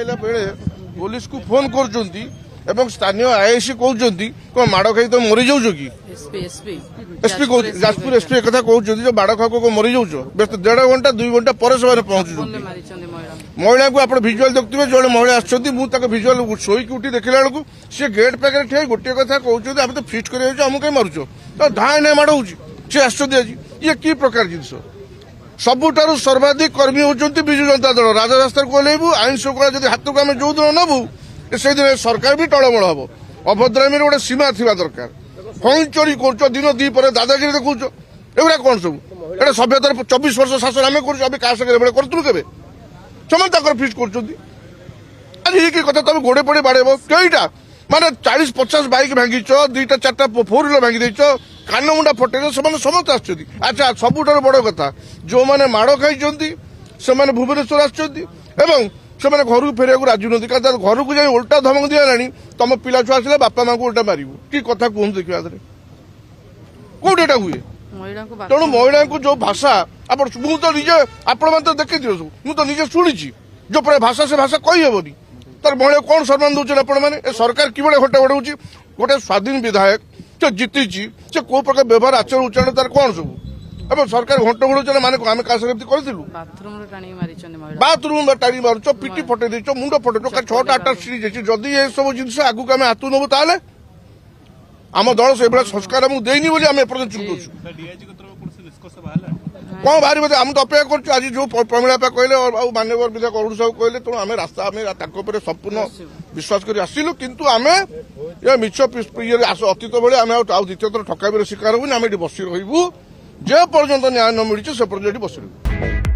आइला बेले पुलिस को फोन कर स्थानीय आईआईसी कहते कौन माड़ खाई तो मरी जाऊच कि एसपी जाजपुर एसपी एक कहते जो माड़ खा को मरी जाऊच 1.5 घंटा 2 घंटा पर से पहुंचुं महिला को आप भिजुआल देखते जो महिला आसुच्च भिजुआल शोक उठी देखला बेलू सी गेट पाखे ठे गोटे कथा कहते आम तो फिट कर कहीं मारुच तो धाए ना माड़ हो सी आसुच्च आज ये कि प्रकार जिनस सबुठार सर्वाधिक कर्मी होती विजु जनता दल राजरास्ता को ओह्लैबू आईन श्रृंखला जब हाथ को आम जो दिन नबू से दिन सरकार भी टलमल हम अभद्रामी गोटे सीमा थी दरकार कहीं चोरी कर दिन दी पर दादागिरी देखुच एगुरा कौन सब एटा सभ्यतार 24 वर्ष शासन आम करूँ के समस्त फिट कर कथा तुम गोड़े पड़े बाड़ेब कईटा माने 40-50 बाइक भांगिच 2-4टा 4 व्हीलर भांगी देच कान मुंडा फटे समस्त आसुच्च अच्छा सबुठार बड़ कथा जो मैंने माड़ खाई से भुवनेश्वर आसुच्च घर को फेरिया राजी नुहति घर को जाए उल्टा धमक दिगला तुम पिला छुआ आसला बापा माँ को उल्टा मारू कि कथा कहूँ देखिए कौटे एटा हुए तेणु महिला को जो भाषा मुझे निजे आपण तो देखी सब निजे शुणी जो भाषा से भाषा कहीहबनी तर महिला कौन सम्मान दौर आपने सरकार कि हटा बढ़ाऊँ गोटे स्वाधीन विधायक से जीती से कौ प्रकार व्यवहार आचरण उच्चारण तार कौन सब अब सरकार घंट बढ़ाऊँ माने आम क्या करूँ बाथरूम टाणी मारुच पिटी फटे देच मुंड फटे 6टा 8टा सीरीज जदि ये सब जिन आगू आम हाथ नबू ताले आम दल से संस्कार आमको देनी बोली आम एपर्यंत चुप कौन बाहर आम तो अपेक्षा कर आज जो प्रमिला कहले और मान्यवर विधायक अरुण साहू कहले तेणु आम रास्ता आम संपूर्ण विश्वास कर आसिलु किंतु आम ये मिछ अतीत बेले आम द्वितीय थर ठकामीर शिकार होनी आम ये बसी रही जे पर्यंत न्याय न मिली से पर्यंत बसी रही।